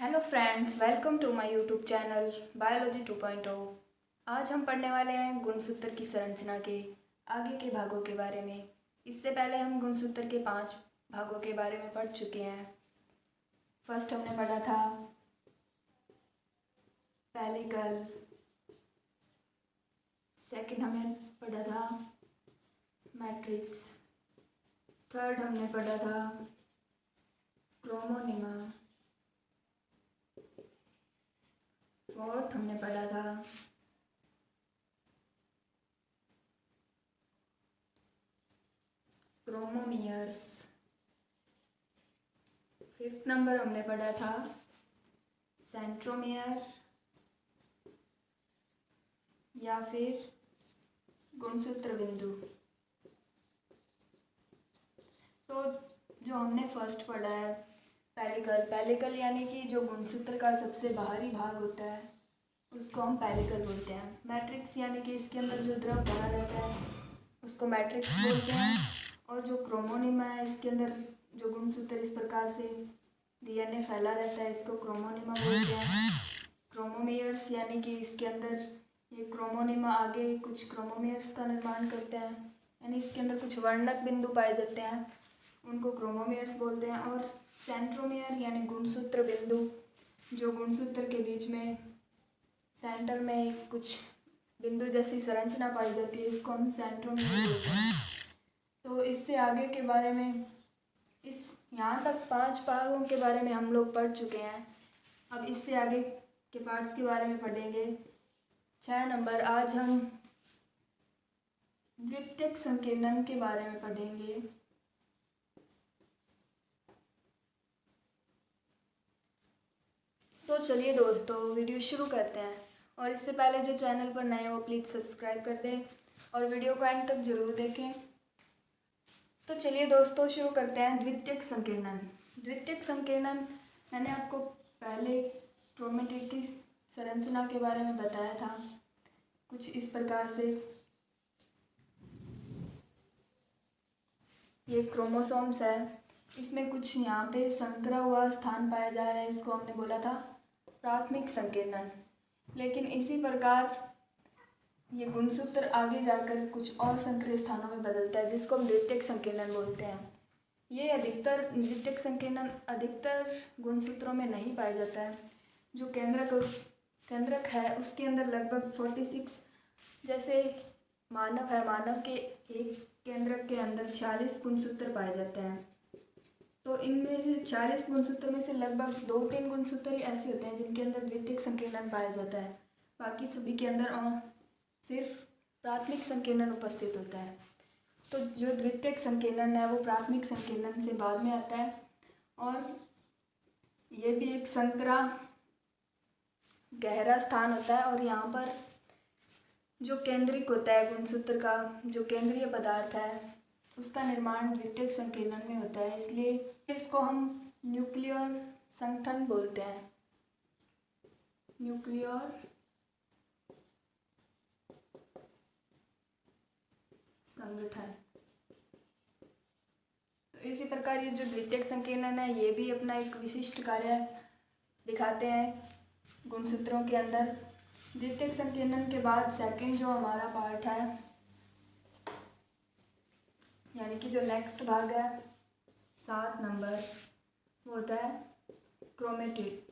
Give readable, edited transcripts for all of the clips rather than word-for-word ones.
Hello friends, welcome to my YouTube channel biology 2.0। आज हम पढ़ने वाले हैं गुणसूत्र की संरचना के आगे के भागों के बारे में। इससे पहले हम गुणसूत्र के 5 भागों के बारे में पढ़ चुके हैं। फर्स्ट हमने पढ़ा था पेलिकल, सेकंड हमने पढ़ा था मैट्रिक्स, थर्ड हमने पढ़ा था क्रोमोनिमा, फोर्थ हमने पढ़ा था क्रोमोमियर्स, फिफ्थ नंबर हमने पढ़ा था सेंट्रोमियर या फिर गुणसूत्र बिंदु। तो जो हमने फर्स्ट पढ़ा है पेलिकल यानी कि जो गुणसूत्र का सबसे बाहरी भाग होता है उसको हम पेलिकल बोलते हैं। मैट्रिक्स यानी कि इसके अंदर जो द्रव भरा रहता है उसको मैट्रिक्स बोलते हैं। और जो क्रोमोनिमा है, इसके अंदर जो गुणसूत्र इस प्रकार से डीएनए फैला रहता है, इसको क्रोमोनिमा बोलते हैं। क्रोमोमियर्स यानी कि इसके अंदर ये क्रोमोनिमा आगे कुछ क्रोमोमियर्स का निर्माण करते हैं, यानी इसके अंदर कुछ वर्णक बिंदु पाए जाते हैं, उनको क्रोमोमियर्स बोलते हैं। और सेंट्रोमियर यानी गुणसूत्र बिंदु, जो गुणसूत्र के बीच में सेंटर में कुछ बिंदु जैसी संरचना पाई जाती है, इसको हम सेंट्रोमियर बोलते हैं। तो इससे आगे के बारे में इस यहाँ तक 5 भागों के बारे में हम लोग पढ़ चुके हैं। अब इससे आगे के पार्ट्स के बारे में पढ़ेंगे। 6 नंबर आज हम द्वितीयक संकीर्णन के बारे में पढ़ेंगे। तो चलिए दोस्तों, वीडियो शुरू करते हैं। और इससे पहले जो चैनल पर नए हो प्लीज़ सब्सक्राइब कर दें और वीडियो को एंड तक ज़रूर देखें। तो चलिए दोस्तों, शुरू करते हैं द्वितीयक संकीर्णन। द्वितीयक संकीर्णन मैंने आपको पहले क्रोमेटिड की संरचना के बारे में बताया था, कुछ इस प्रकार से। ये क्रोमोसोम्स है, इसमें कुछ यहाँ पे संकरा हुआ स्थान पाया जा रहा है, इसको हमने बोला था प्राथमिक संकीर्णन। लेकिन इसी प्रकार ये गुणसूत्र आगे जाकर कुछ और संकरित स्थानों में बदलता है, जिसको हम द्वितीयक संकीर्णन बोलते हैं। ये अधिकतर द्वितीयक संकीर्णन अधिकतर गुणसूत्रों में नहीं पाया जाता है। जो केंद्रक है उसके अंदर लगभग 46, जैसे मानव है, मानव के एक केंद्रक के अंदर 46 गुणसूत्र पाए जाते हैं। तो इनमें से 40 गुणसूत्र में से लगभग 2-3 गुणसूत्र ही ऐसे होते हैं जिनके अंदर द्वितीयक संकीर्णन पाया जाता है। बाकी सभी के अंदर सिर्फ प्राथमिक संकीर्णन उपस्थित होता है। तो जो द्वितीयक संकीर्णन है वो प्राथमिक संकीर्णन से बाद में आता है। और ये भी एक संकरा गहरा स्थान होता है। और यहाँ पर जो केंद्रिक होता है गुणसूत्र का, जो केंद्रीय पदार्थ है, उसका निर्माण द्वितीयक संकीर्णन में होता है, इसलिए इसको हम न्यूक्लियर संगठन बोलते हैं। न्यूक्लियर संगठन। तो इसी प्रकार ये जो द्वितीयक संकीर्णन है ये भी अपना एक विशिष्ट कार्य दिखाते हैं गुणसूत्रों के अंदर। द्वितीयक संकीर्णन के बाद सेकंड जो हमारा पार्ट है, यानी कि जो नेक्स्ट भाग है 7 नंबर, वो होता है क्रोमेटिड।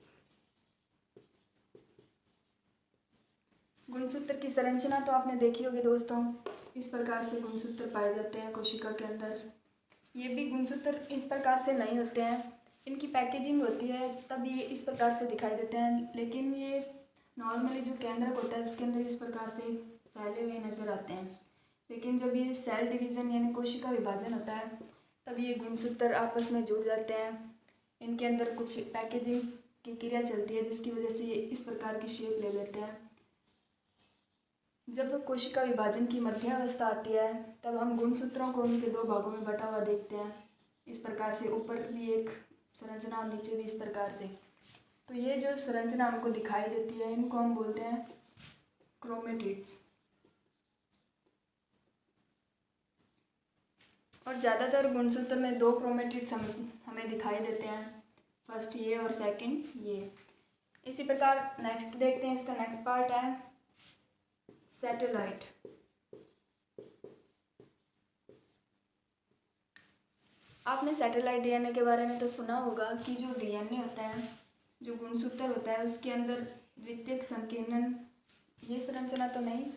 गुणसूत्र की संरचना तो आपने देखी होगी दोस्तों, इस प्रकार से गुणसूत्र पाए जाते हैं कोशिका के अंदर। ये भी गुणसूत्र इस प्रकार से नहीं होते हैं, इनकी पैकेजिंग होती है तब ये इस प्रकार से दिखाई देते हैं। लेकिन ये नॉर्मली जो केंद्रक होता है उसके अंदर इस प्रकार से फैले हुए नज़र आते हैं। लेकिन जब ये सेल डिवीज़न यानी कोशिका विभाजन होता है तब ये गुणसूत्र आपस में जुड़ जाते हैं। इनके अंदर कुछ पैकेजिंग की क्रिया चलती है जिसकी वजह से ये इस प्रकार की शेप ले लेते हैं। जब कोशिका विभाजन की मध्य अवस्था आती है तब हम गुणसूत्रों को उनके 2 भागों में बटा हुआ देखते हैं, इस प्रकार से। ऊपर भी एक संरचना और नीचे भी इस प्रकार से। तो ये जो संरचना हमको दिखाई देती है इनको हम बोलते हैं क्रोमेटिड्स। और ज़्यादातर गुणसूत्र में 2 क्रोमेटिड्स हमें दिखाई देते हैं। फर्स्ट ये और सेकंड ये। इसी प्रकार नेक्स्ट देखते हैं, इसका नेक्स्ट पार्ट है सैटेलाइट। आपने सैटेलाइट डीएनए के बारे में तो सुना होगा कि जो डीएनए होता है, जो गुणसूत्र होता है, उसके अंदर द्वितीयक संकीर्णन, ये संरचना तो नहीं,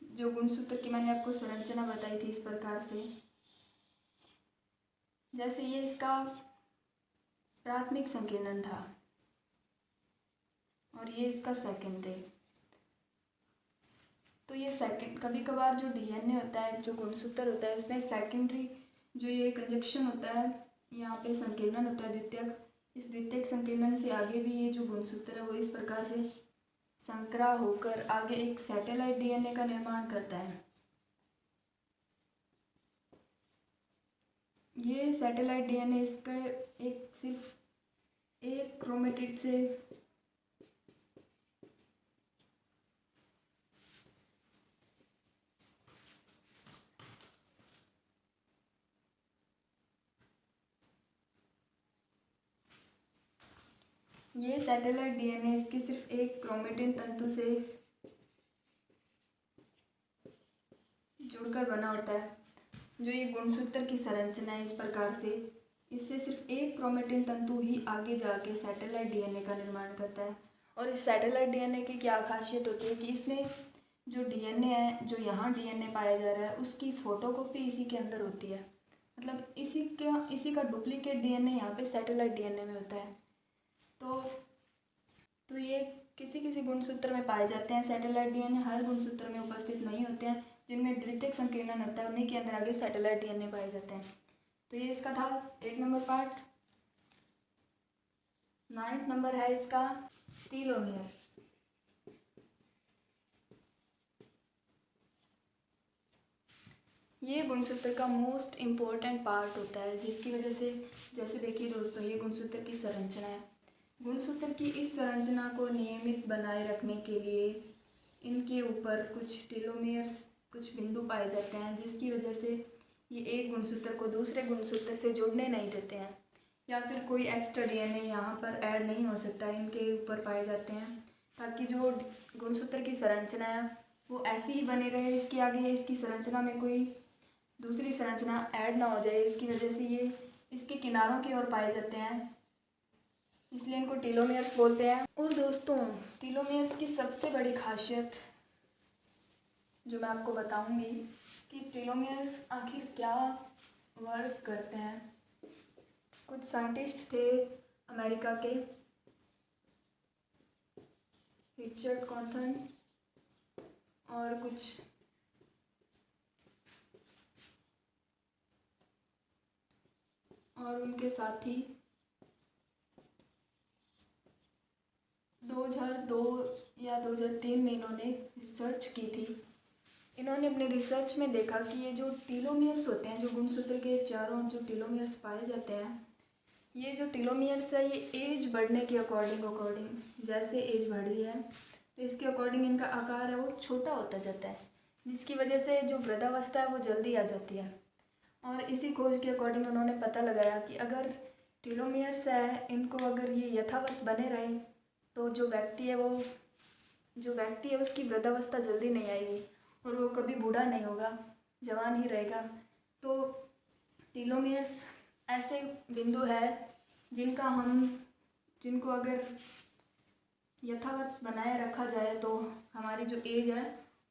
जो गुणसूत्र की मैंने आपको संरचना बताई थी इस प्रकार से, जैसे ये इसका प्राथमिक संकीर्णन था और ये इसका सेकेंडरी। तो ये सेकंड, कभी कभार जो डीएनए होता है, जो गुणसूत्र होता है, उसमें सेकेंडरी जो ये कंजक्शन होता है, यहाँ पे संकीर्णन होता है द्वितीयक, इस द्वितीयक संकीर्णन से आगे भी ये जो गुणसूत्र है वो इस प्रकार से संकरा होकर आगे एक सैटेलाइट डीएनए का निर्माण करता है। ये सैटेलाइट डीएनए इसका एक सिर्फ एक क्रोमेटिड से ये सैटेलाइट डीएनए इसके सिर्फ एक क्रोमेटिन तंतु से जुड़कर बना होता है। जो ये गुणसूत्र की संरचना है इस प्रकार से, इससे सिर्फ एक क्रोमेटिन तंतु ही आगे जाके सैटेलाइट डीएनए का निर्माण करता है। और इस सैटेलाइट डीएनए की क्या खासियत होती है कि इसमें जो डीएनए है, जो यहाँ डीएनए पाया जा रहा है, उसकी फोटोकॉपी इसी के अंदर होती है। मतलब इसी का डुप्लीकेट डीएनए यहाँ पे सैटेलाइट डीएनए में होता है। तो ये किसी किसी गुणसूत्र में पाए जाते हैं सैटेलाइट डीएनए, हर गुणसूत्र में उपस्थित नहीं होते हैं। जिनमें द्वितीयक संकीर्णन होता है उन्हीं के अंदर आगे सैटेलाइट डीएनए पाए जाते हैं। तो ये इसका था 8 नंबर पार्ट। 9th नंबर है इसका टीलोमियर। ये गुणसूत्र का मोस्ट इम्पोर्टेंट पार्ट होता है, जिसकी वजह से, जैसे देखिए दोस्तों, ये गुणसूत्र की संरचना है। गुणसूत्र की इस संरचना को नियमित बनाए रखने के लिए इनके ऊपर कुछ टेलोमियर्स, कुछ बिंदु पाए जाते हैं, जिसकी वजह से ये एक गुणसूत्र को दूसरे गुणसूत्र से जोड़ने नहीं देते हैं, या फिर कोई एक्स्ट्रा डीएनए यहाँ पर ऐड नहीं हो सकता, इनके ऊपर पाए जाते हैं, ताकि जो गुणसूत्र की संरचना है वो ऐसी ही बनी रहे, इसके आगे इसकी संरचना में कोई दूसरी संरचना ऐड ना हो जाए। इसकी वजह से ये इसके किनारों की ओर पाए जाते हैं, इसलिए इनको टीलोमियर्स बोलते हैं। और दोस्तों, टीलोमियर्स की सबसे बड़ी खासियत जो मैं आपको बताऊंगी कि टीलोमियर्स आखिर क्या वर्क करते हैं। कुछ साइंटिस्ट थे अमेरिका के, रिचर्ड कॉथन और कुछ और उनके साथी 2002 या 2003 में इन्होंने रिसर्च की थी। इन्होंने अपने रिसर्च में देखा कि ये जो टीलोमियर्स होते हैं, जो गुणसूत्र के चारों जो टीलोमियर्स पाए जाते हैं, ये जो टीलोमियर्स है ये एज बढ़ने के अकॉर्डिंग जैसे एज बढ़ रही है तो इसके अकॉर्डिंग इनका आकार है वो छोटा होता जाता है, जिसकी वजह से जो वृद्धावस्था है वो जल्दी आ जाती है। और इसी खोज के अकॉर्डिंग उन्होंने पता लगाया कि अगर टीलोमियर्स है, इनको अगर ये यथावत बने रहे तो जो व्यक्ति है उसकी वृद्धावस्था जल्दी नहीं आएगी और वो कभी बूढ़ा नहीं होगा, जवान ही रहेगा। तो टीलोमियर्स ऐसे बिंदु है जिनको अगर यथावत बनाए रखा जाए तो हमारी जो एज है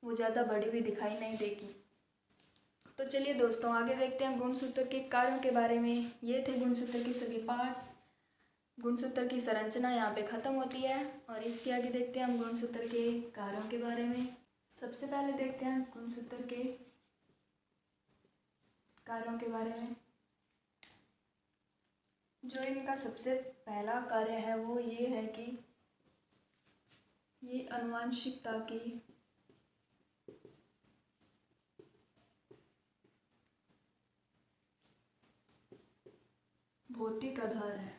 वो ज़्यादा बढ़ी हुई दिखाई नहीं देगी। तो चलिए दोस्तों, आगे देखते हैं गुणसूत्र के कार्यों के बारे में। ये थे गुणसूत्र के सभी पार्ट्स। गुणसूत्र की संरचना यहाँ पे ख़त्म होती है और इसके आगे देखते हैं हम गुणसूत्र के कार्यों के बारे में। सबसे पहले देखते हैं गुणसूत्र के कार्यों के बारे में। जो इनका सबसे पहला कार्य है वो ये है कि ये आनुवंशिकता की भौतिक आधार है।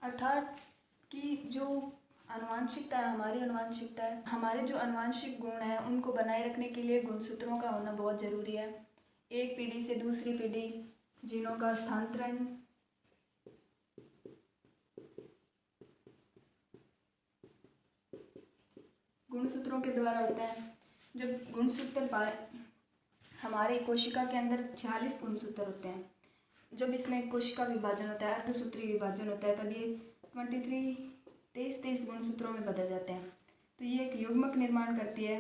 अर्थात कि जो आनुवांशिकता है, हमारी आनुवांशिकता है, हमारे जो आनुवांशिक गुण हैं उनको बनाए रखने के लिए गुणसूत्रों का होना बहुत ज़रूरी है। एक पीढ़ी से दूसरी पीढ़ी जीनों का स्थानांतरण गुणसूत्रों के द्वारा होता है। जब गुणसूत्र हमारे कोशिका के अंदर 46 गुणसूत्र होते हैं। जब इसमें कोशिका विभाजन होता है, अर्धसूत्री विभाजन होता है, तब ये 23 गुणसूत्रों में बदल जाते हैं। तो ये एक युग्मक निर्माण करती है।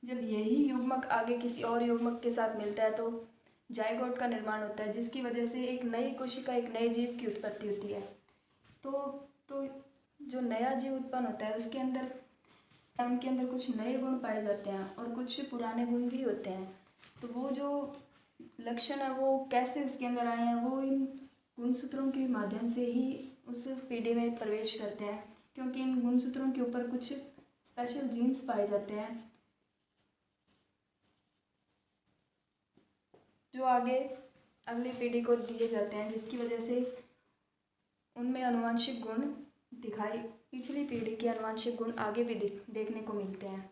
जब यही युग्मक आगे किसी और युग्मक के साथ मिलता है तो जाइगोट का निर्माण होता है, जिसकी वजह से एक नई कोशिका, एक नए जीव की उत्पत्ति होती है। तो जो नया जीव उत्पन्न होता है उसके अंदर उनके अंदर कुछ नए गुण पाए जाते हैं और कुछ पुराने गुण भी होते हैं। तो वो जो लक्षण है वो कैसे उसके अंदर आए हैं, वो इन गुणसूत्रों के माध्यम से ही उस पीढ़ी में प्रवेश करते हैं, क्योंकि इन गुणसूत्रों के ऊपर कुछ स्पेशल जीन्स पाए जाते हैं जो आगे अगली पीढ़ी को दिए जाते हैं, जिसकी वजह से उनमें आनुवंशिक गुण पिछली पीढ़ी के आनुवंशिक गुण आगे भी देखने को मिलते हैं।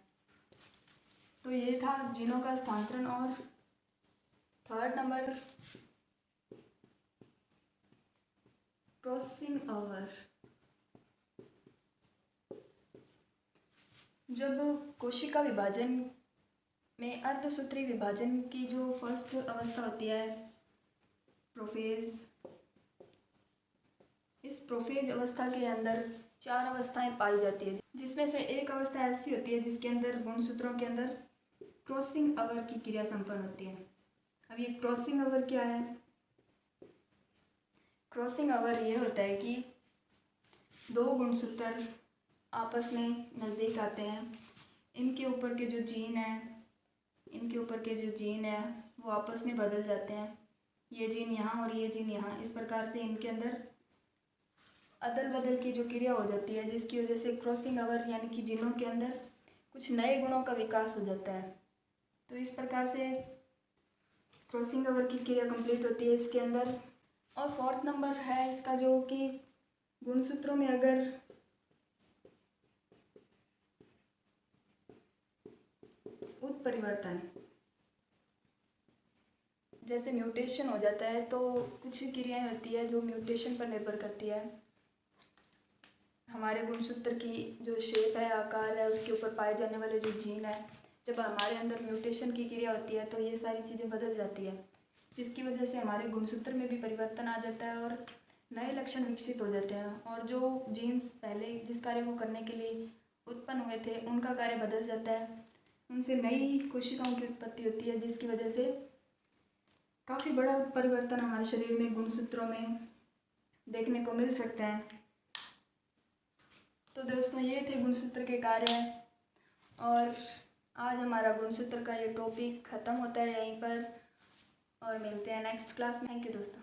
तो ये था जीनों का स्थानांतरण। और थर्ड नंबर, क्रॉसिंग ओवर। जब कोशिका विभाजन में अर्धसूत्री विभाजन की जो फर्स्ट अवस्था होती है, प्रोफेज, इस प्रोफेज अवस्था के अंदर 4 अवस्थाएं पाई जाती है, जिसमें से एक अवस्था ऐसी होती है जिसके अंदर गुणसूत्रों के अंदर क्रॉसिंग ओवर की क्रिया संपन्न होती है। अब ये क्रॉसिंग ओवर क्या है? क्रॉसिंग ओवर ये होता है कि 2 गुणसूत्र आपस में नज़दीक आते हैं, इनके ऊपर के जो जीन है वो आपस में बदल जाते हैं। ये जीन यहाँ और ये जीन यहाँ, इस प्रकार से इनके अंदर अदल बदल की जो क्रिया हो जाती है, जिसकी वजह से क्रॉसिंग ओवर यानी कि जीनों के अंदर कुछ नए गुणों का विकास हो जाता है। तो इस प्रकार से क्रॉसिंग ओवर की क्रिया कंप्लीट होती है इसके अंदर। और फोर्थ नंबर है इसका, जो कि गुणसूत्रों में अगर उत्परिवर्तन जैसे म्यूटेशन हो जाता है, तो कुछ क्रियाएं होती है जो म्यूटेशन पर निर्भर करती है। हमारे गुणसूत्र की जो शेप है, आकार है, उसके ऊपर पाए जाने वाले जो जीन है, जब हमारे अंदर म्यूटेशन की क्रिया होती है तो ये सारी चीज़ें बदल जाती है, जिसकी वजह से हमारे गुणसूत्र में भी परिवर्तन आ जाता है और नए लक्षण विकसित हो जाते हैं। और जो जीन्स पहले जिस कार्य को करने के लिए उत्पन्न हुए थे उनका कार्य बदल जाता है, उनसे नई कोशिकाओं की उत्पत्ति होती है, जिसकी वजह से काफ़ी बड़ा परिवर्तन हमारे शरीर में गुणसूत्रों में देखने को मिल सकता है। तो दोस्तों, ये थे गुणसूत्र के कार्य। और आज हमारा गुणसूत्र का ये टॉपिक ख़त्म होता है यहीं पर, और मिलते हैं नेक्स्ट क्लास में। थैंक यू दोस्तों।